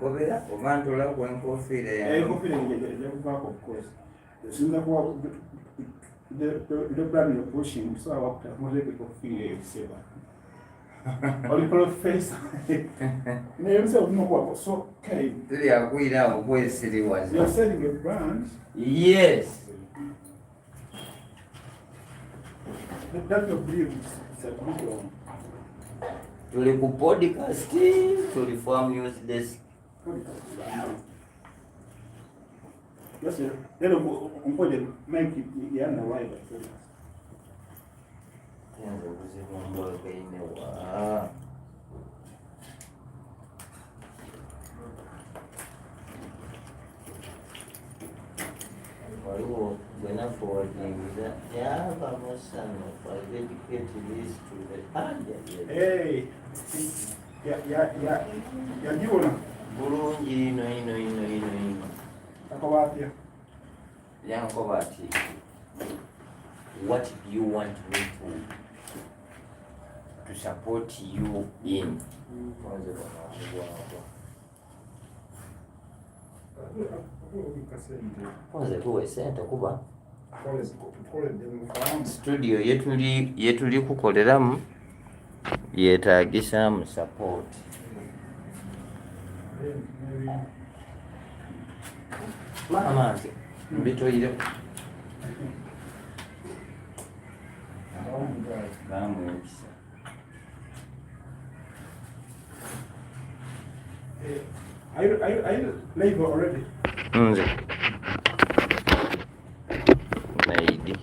nkobera oba ntola ku enkofiira enkofiira yakuvaako of course sinza kuwa the brand you're pushing so wakutamuleka enkofiira ebiseba oli professor naye ebiseba binokwako so okay tuli akwira awo kwesiriwaza you're selling a brand yes that you believe is a good one. Tuli ku podcast, tuli Farm News Desk. Yes, lero mpoje make yana wider. Yanza kuzivumba kaine wa. Waliwo gwena forwarding that yaba musano for dedicate this to the area. Hey. Ya jiona. Bulungi ino. Akawapya. Yanko bati. What do you want me to support you in? Kwanza tuwe sente kuba studio yetuli kukoleramu yetagisa mu support. Mama mbitoire bamwekisa Are you labor already? nze naidi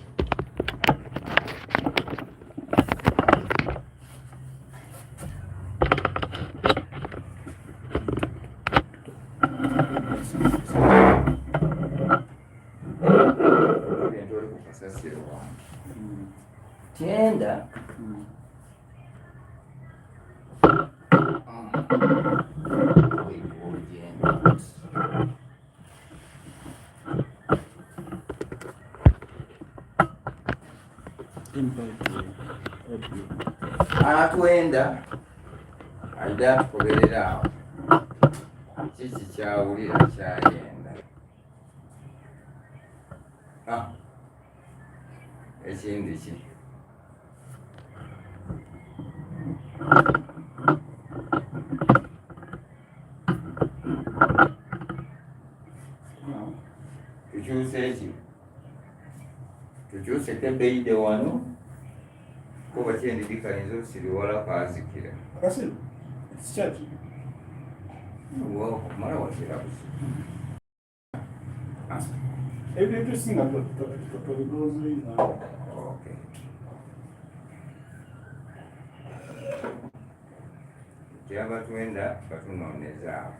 tienda atwenda alida atukolerera awo kiki kyawulira kyayenda ekindi ki tukyuse tebeyide wano kuba kyendidikaniza osiriwala kwazikira Akasiri. Sichaji. mala wasirabusi Everything that the grocery okay kyaba twenda batunonezaawo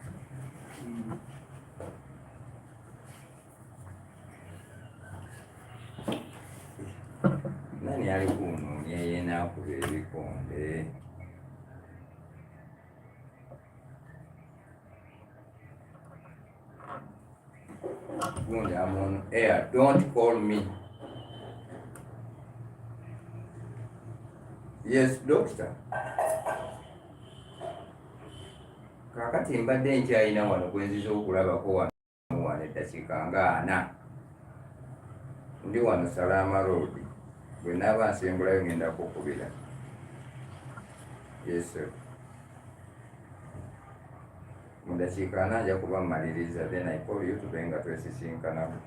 nani ali kunoonya yenaakuba ebikonde gundi I'm on air, don't call me. Yes doctor, kakati mbadde nkyalina wano gwenziza okulabako wano eddakiika nga 4 ndi wano Salama Road bwe naaba nsembulayo ngenda kukubira. Yes sir. Mu dakiika 4 nja kuba mmaliriza, then I call you tube nga twesisinkanamu.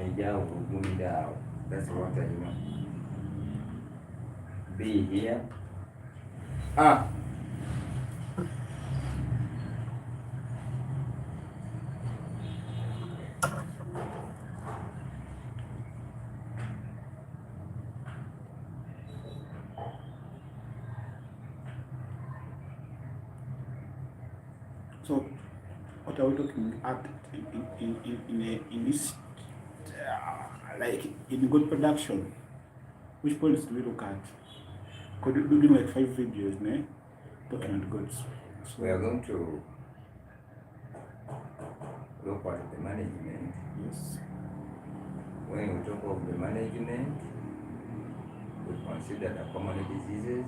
Ejaawo bulugumira awo. That's what I know. Be here. So, what are we looking at in this, like in good production? Which points do we look at? Could we do like 5 videos, ne? Talking about goods. So We are going to look at the management. yes. When we talk of the management, we consider the common diseases,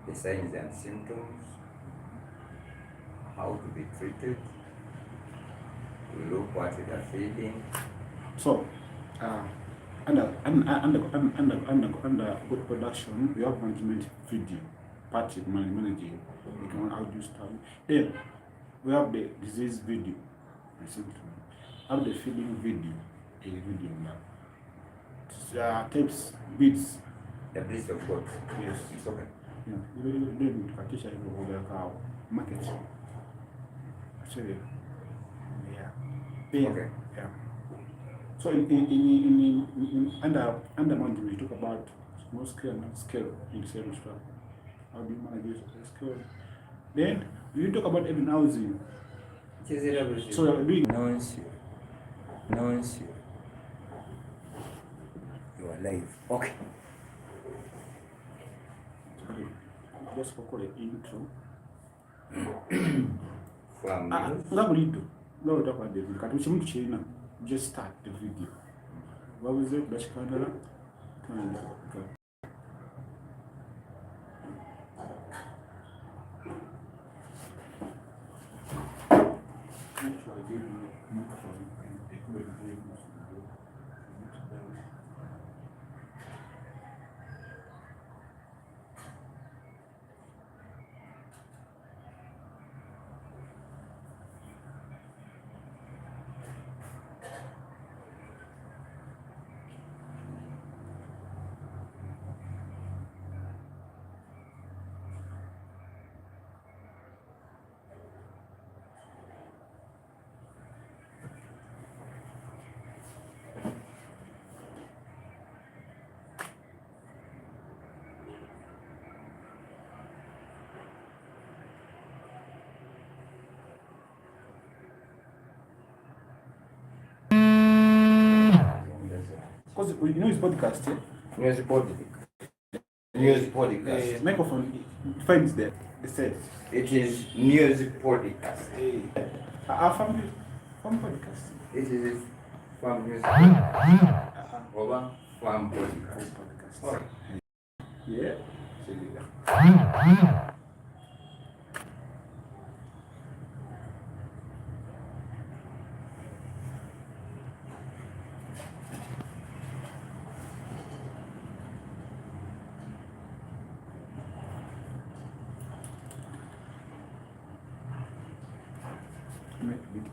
the signs and symptoms, how to be treated, we look what they are feeding. So, under good production, we have management video, party managing, you can how do you start. Then we have the disease video, have the feeding video, a video now. Tapes, beats. The bliss of God. Yes. It's okay. Yeah. You katisha hivyo kwa market. So yeah. Okay. Yeah. So in under management, we talk about small scale and large scale in the same stuff. How do you manage this scale? Then we talk about even housing. So we are doing Nonce. You are live. Okay. Sorry. Just for call it intro. From Now we talk about the video. Just start the video. What was it? Dash camera. Go. Because you know it's podcast, yeah? News podcast. Microphone finds the set. It is news podcast. Our family podcast. It is from news over from podcast. Alright. Yeah.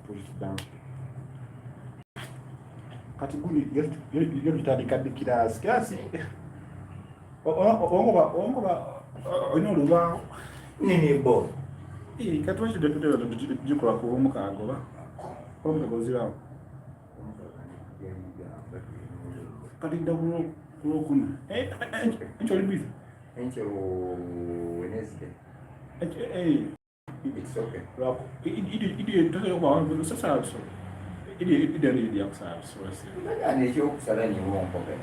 Pull it down. Karibuni hiyo tutandikandikira kiasi. Onoluba Nini bo? Katwacho jikora ku omukago. Omukagozi wao. Katinda kulokuna. Encho libiza. Encho Wednesday. It's okay. And it's your salary won't pocket.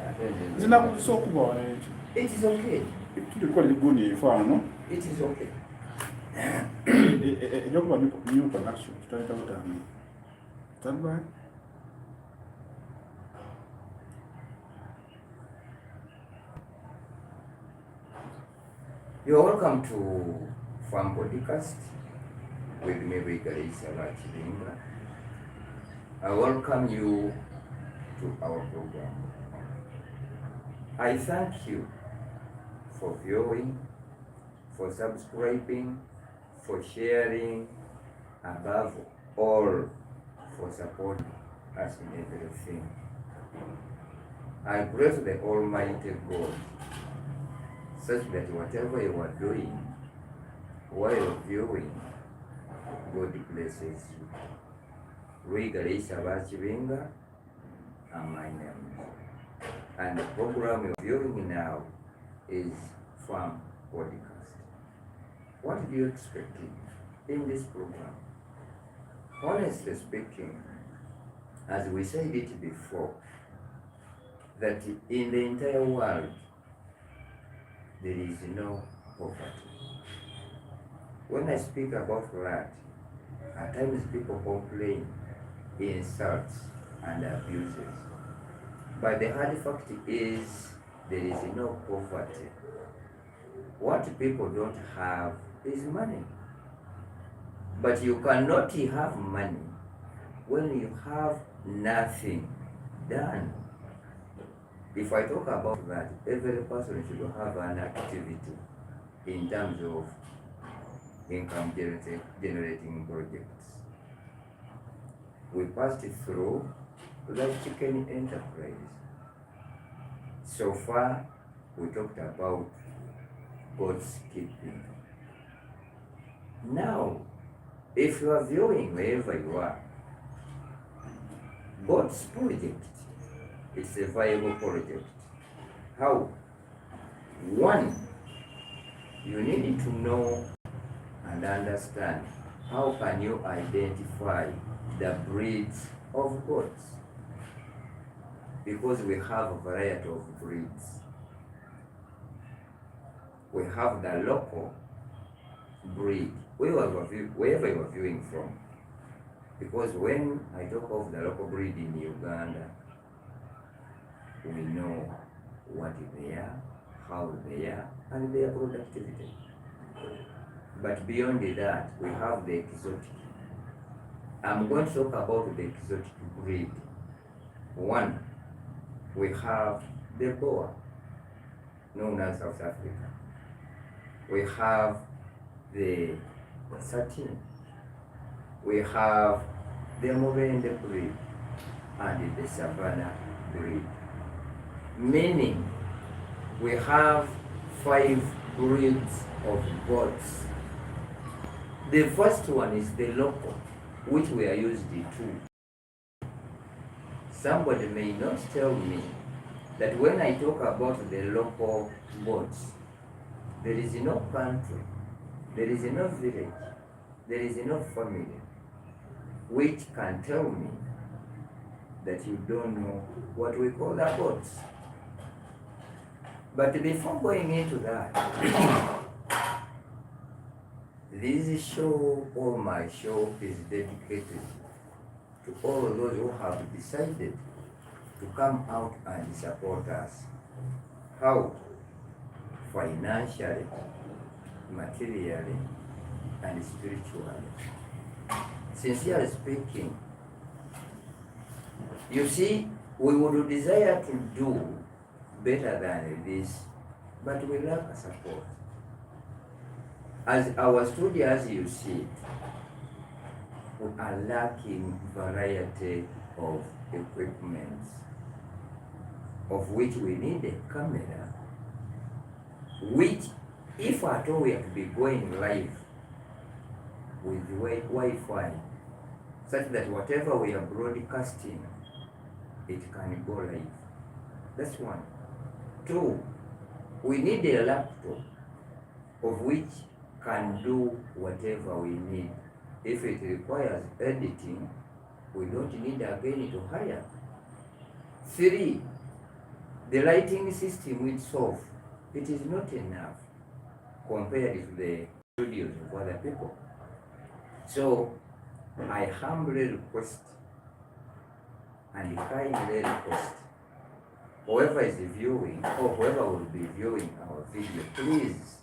It is okay. It is okay. New production. Stand by. You're welcome to Farm Podcast with me, Vigaris Alachilinga. I welcome you to our program. I thank you for viewing, for subscribing, for sharing, above all, for supporting us in everything. I pray to the Almighty God, such that whatever you are doing while viewing, God blesses you. Vigaris Alachilinga, and my name. And the program you're viewing now is Farm Podcast. What do you expect in this program? Honestly speaking, as we said it before, that in the entire world there is no poverty. When I speak about that, at times people complain insults and abuses. But the hard fact is there is no poverty. What people don't have is money. But you cannot have money when you have nothing done. If I talk about that, every person should have an activity in terms of income generating projects. We passed through the chicken enterprise. So far, we talked about God's keeping. Now, if you are viewing wherever you are, God's project, it's a viable project. How? One, you need to know and understand how can you identify the breeds of goats, because we have a variety of breeds. We have the local breed, wherever you are viewing from, because when I talk of the local breed in Uganda, we know what they are, how they are, and their productivity. But beyond that, we have the exotic. I'm going to talk about the exotic breed. One, we have the Boer, known as South Africa. We have the Satin. We have the Mubende breed and the Savannah breed. Meaning, we have 5 breeds of goats. The first one is the local, which we are used to. Somebody may not tell me that when I talk about the local goats, there is no country, there is no village, there is no family which can tell me that you don't know what we call the goats. But before going into that, this show, or my show, is dedicated to all those who have decided to come out and support us. How? Financially, materially, and spiritually. Sincerely speaking, you see, we would desire to do better than this, but we lack support. As our studio, as you see, we are lacking variety of equipment, of which we need a camera, which, if at all we have to be going live with Wi-Fi, such that whatever we are broadcasting, it can go live. That's one. Two, we need a laptop of which can do whatever we need. If it requires editing, we don't need again to hire. Three, the lighting system itself, it is not enough compared to the studios of other people. So I humbly request and kindly request whoever is viewing or whoever will be viewing our video, please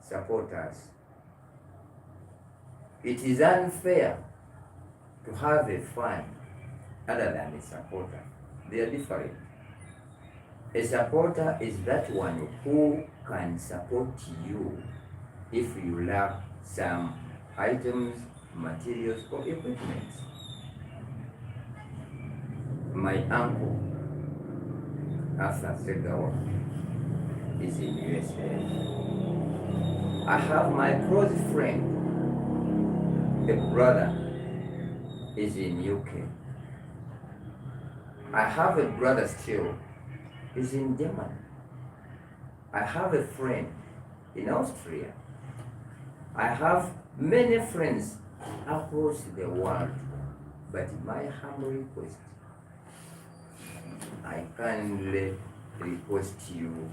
support us. It is unfair to have a fan other than a supporter. They are different. A supporter is that one who can support you if you lack some items, materials, or equipment. My uncle, Arthur Segawa, is in USA. I have my close friend, a brother, is in UK. I have a brother still, is in Germany. I have a friend in Austria. I have many friends across the world, but my humble request, I kindly request you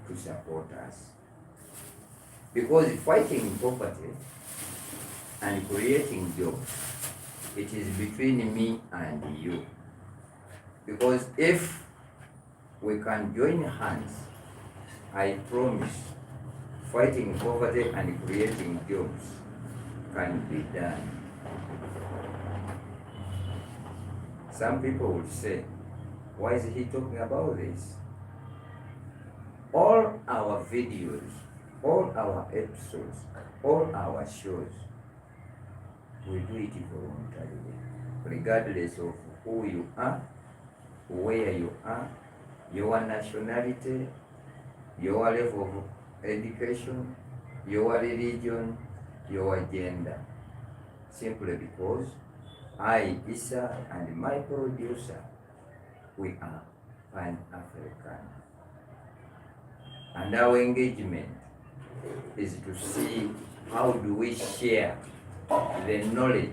to support us. Because fighting poverty and creating jobs, it is between me and you. Because if we can join hands. I promise, fighting poverty and creating jobs can be done. Some people would say, why is he talking about this? All our videos, all our episodes, all our shows, we do it voluntarily, regardless of who you are, where you are, your nationality, your level of education, your religion, your gender. Simply because I, Isa, and my producer, we are Pan-African. And our engagement is to see how do we share the knowledge,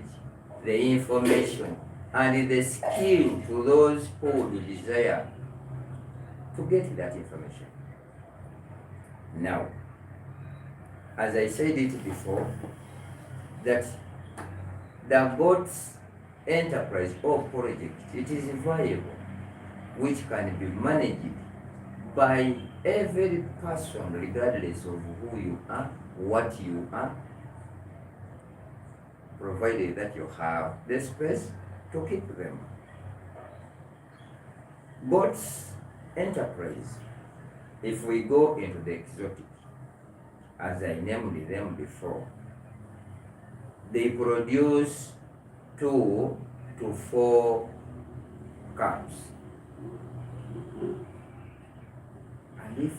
the information, and the skill to those who would desire to get that information. Now, as I said it before, that the GOAT's enterprise or project, it is viable, which can be managed by every person regardless of who you are, what you are, provided that you have the space to keep them. GOAT's enterprise, if we go into the exotic, as I named them before, they produce 2 to 4 calves. And if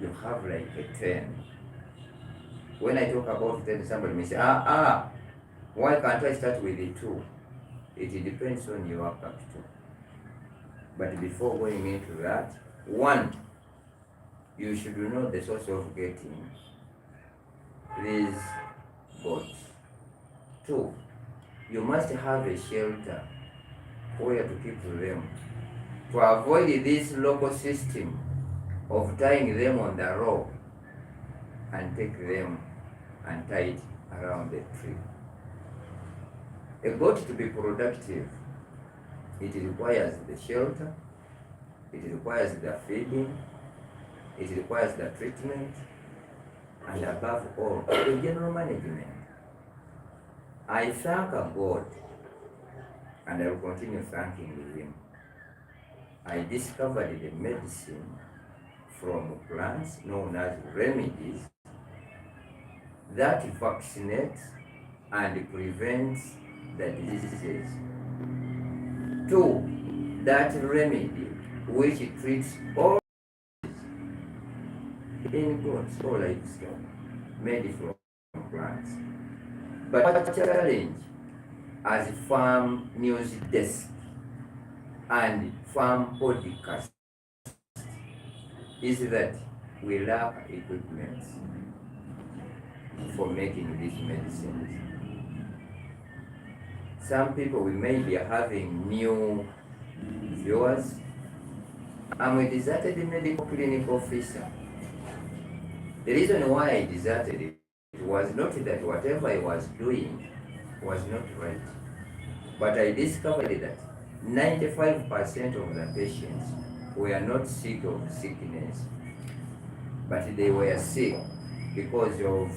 you have like a 10, when I talk about 10, somebody may say, why can't I start with the 2? It depends on your capital. But before going into that, 1, you should know the source of getting these goats. 2, you must have a shelter where to keep them, to avoid this local system of tying them on the rope and take them and tie it around the tree. A goat to be productive, it requires the shelter, it requires the feeding, it requires the treatment, and above all, the general management. I thank God, and I will continue thanking Him. I discovered the medicine from plants known as remedies that vaccinates and prevents the diseases. 2, that remedy which treats all in goods or livestock made from plants. But challenge as farm news desk and farm podcast is that we lack equipment for making these medicines. Some people, we may be having new viewers. I'm a deserted medical clinic officer. The reason why I deserted it was not that whatever I was doing was not right, but I discovered that 95% of the patients were not sick of sickness, but they were sick because of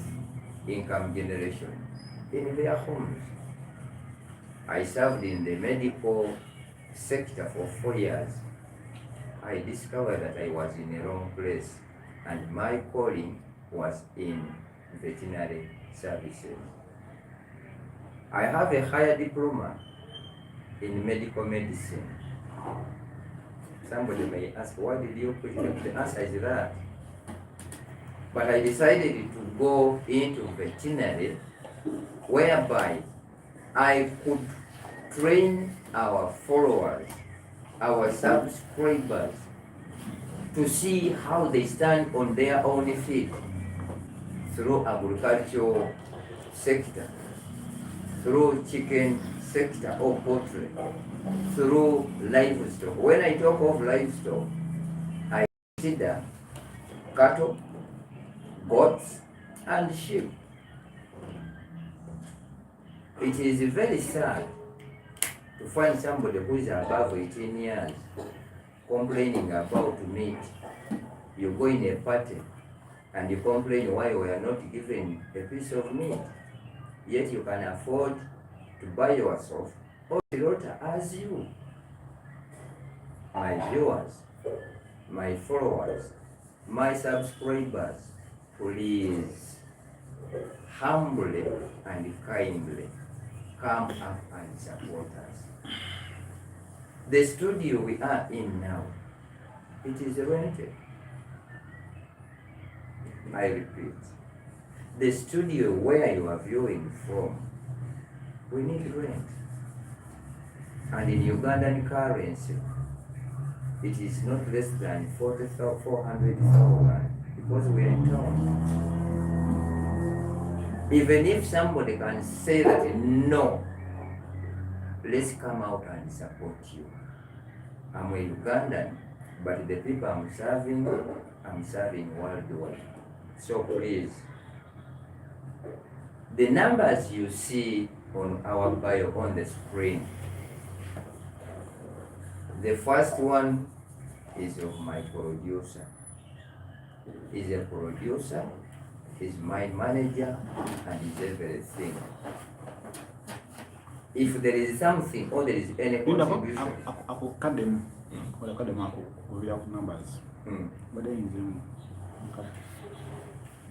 income generation in their homes. I served in the medical sector for 4 years. I discovered that I was in the wrong place, and my calling was in veterinary services. I have a higher diploma in medical medicine. Somebody may ask, why did you quit? The answer is that. But I decided to go into veterinary, whereby I could train our followers, our subscribers, to see how they stand on their own feet through agricultural sector, through chicken sector or poultry, through livestock. When I talk of livestock, I consider cattle, goats, and sheep. It is very sad to find somebody who is above 18 years complaining about meat. You go in a party and you complain why we are not given a piece of meat, yet you can afford to buy yourself or a lot as you. My viewers, my followers, my subscribers, please humbly and kindly come up and support us. The studio we are in now, it is rented. I repeat, the studio where you are viewing from, we need rent. And in Ugandan currency, it is not less than 400,000 because we are in town. Even if somebody can say that no, let's come out and support you. I'm a Ugandan, but the people I'm serving worldwide. So please, the numbers you see on our bio on the screen, the first one is of my producer. He's a producer, he's my manager, and he's everything. If there is something or there is any contribution, numbers.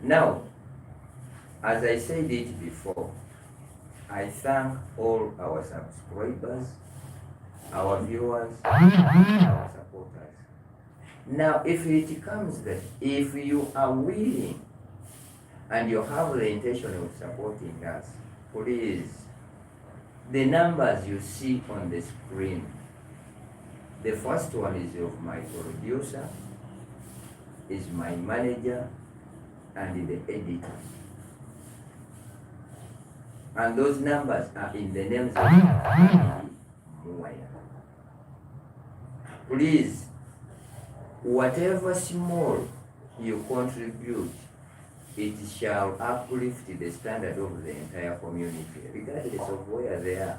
Now, as I said it before, I thank all our subscribers, our viewers, our supporters. Now, if it comes that if you are willing and you have the intention of supporting us, please, the numbers you see on the screen, the first one is of my producer, is my manager, and the editor. And those numbers are in the names of Muwaya. Please, whatever small you contribute, it shall uplift the standard of the entire community, regardless of where they are.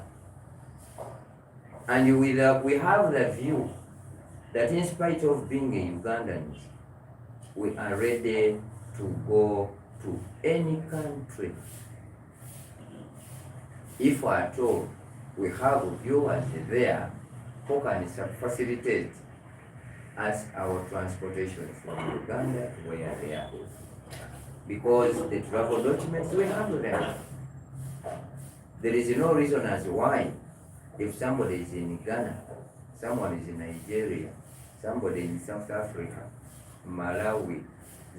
And we have the view that in spite of being Ugandans, we are ready to go to any country. If at all we have viewers there who can facilitate us our transportation from Uganda to where they are. Because the travel documents, we have them. There is no reason as why, if somebody is in Ghana, someone is in Nigeria, somebody in South Africa, Malawi,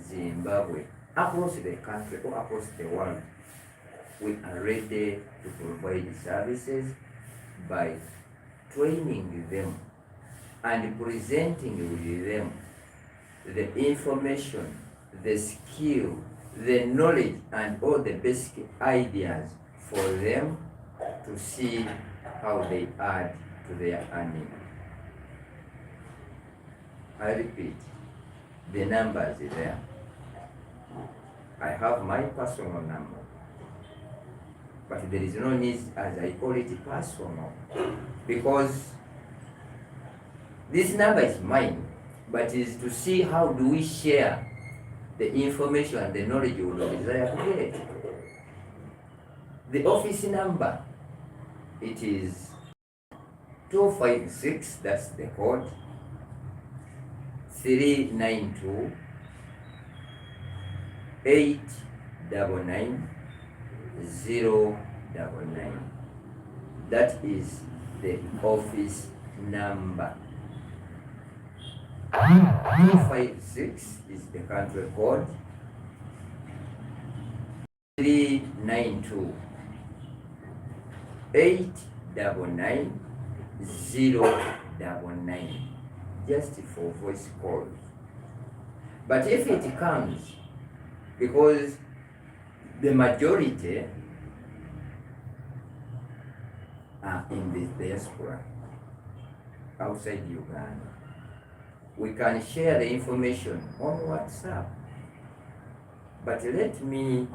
Zimbabwe, across the country or across the world, we are ready to provide services by training them and presenting with them the information, the skill, the knowledge, and all the basic ideas for them to see how they add to their earning. I repeat, the numbers are there. I have my personal number, but there is no need, as I call it, personal, because this number is mine, but is to see how do we share the information and the knowledge we desire to get. The office number, it is 256, that's the code, 392 899 099. That is the office number. 256 is the country code. 392 899 099. Just for voice calls. But if it comes, because the majority are in the diaspora outside Uganda, we can share the information on WhatsApp. But let me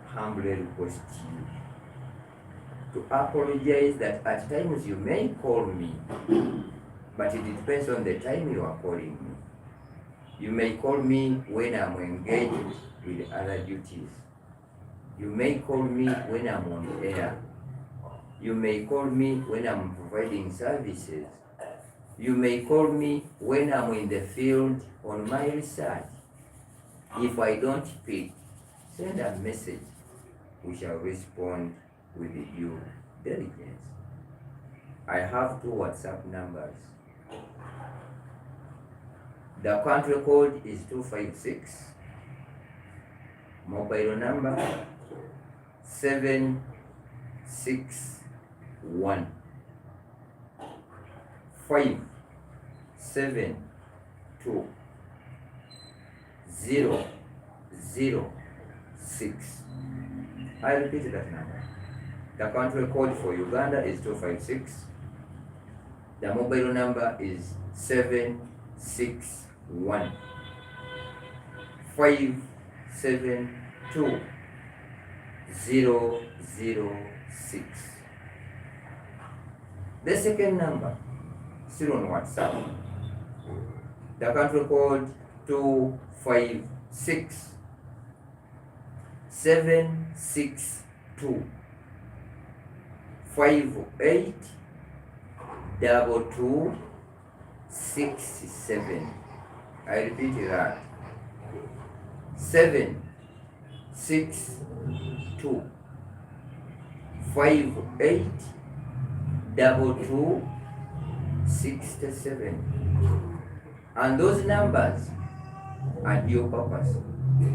humbly request you to apologize that at times you may call me but it depends on the time you are calling me. You may call me when I'm engaged with other duties. You may call me when I'm on air. You may call me when I'm providing services. You may call me when I'm in the field on my research. If I don't pick, send a message. We shall respond with due diligence. I have 2 WhatsApp numbers. The country code is 256. Mobile number 761 572 006. I repeat that number. The country code for Uganda is 256. The mobile number is 761 572 006. The second number, still on WhatsApp. The country code 256 762 582267. I repeat that. 762 582267. And those numbers are dual purpose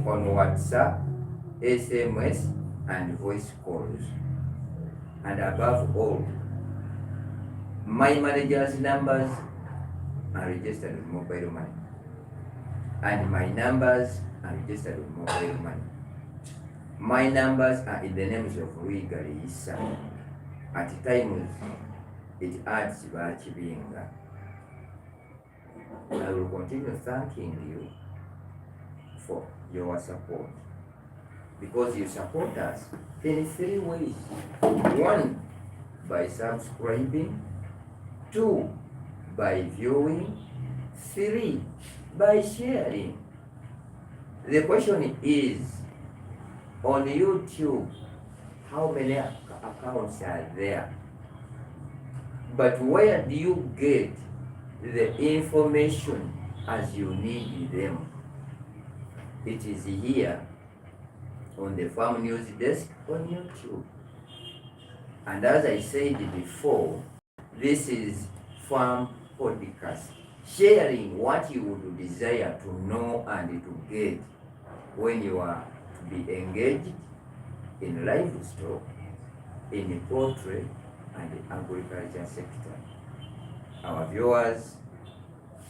on WhatsApp, SMS, and voice calls. And above all, my manager's numbers are registered with mobile money, and my numbers are registered with mobile money. My numbers are in the names of Rwigara Issa. At times, it adds Bachibinga. I will continue thanking you for your support, because you support us in 3 ways. 1, by subscribing. 2, by viewing. 3, by sharing. The question is, on YouTube, how many accounts are there? But where do you get the information as you need them? It is here on the Farm News Desk on YouTube. And as I said before, this is Farm Podcast, sharing what you would desire to know and to get when you are to be engaged in livestock, in poultry, and the agriculture sector. Our viewers,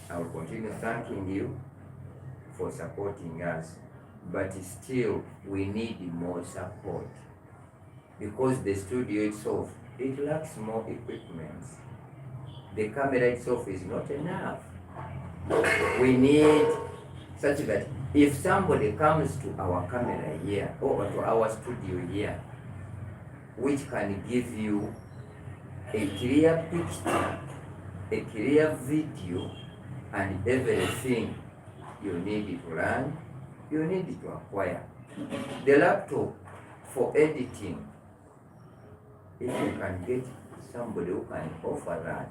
I will continue thanking you for supporting us, but still we need more support, because the studio itself, it lacks more equipment. The camera itself is not enough. We need such that if somebody comes to our camera here or to our studio here, which can give you a clear picture, a clear video, and everything you need to learn, you need to acquire. The laptop for editing, if you can get somebody who can offer that,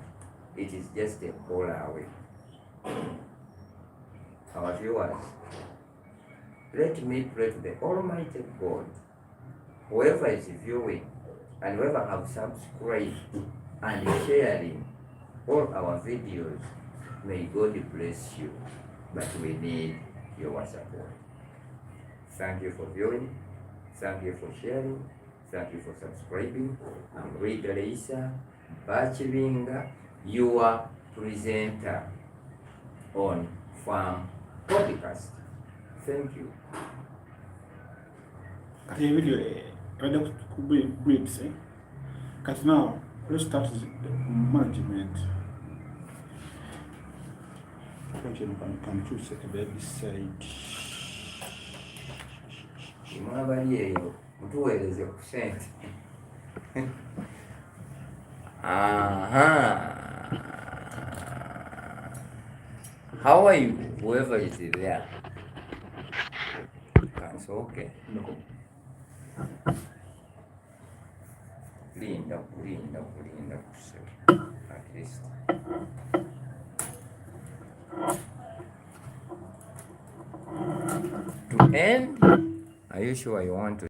it is just a call away. Our viewers, let me pray to the Almighty God, whoever is viewing and whoever have subscribed and sharing all our videos, may God bless you, but we need your support. Thank you for viewing, thank you for sharing, thank you for subscribing. I'm Rwigara Issa Bachibinga, your presenter on Farm Podcast. Thank you. Kati video baada kubreaks kati now let's start the management. Can choose the website. Mwabali eyo mutuweereze ku sente. Aha. How are you? Whoever is there. It's okay. No. Kulinda kusema. At least. To end, are you sure you want to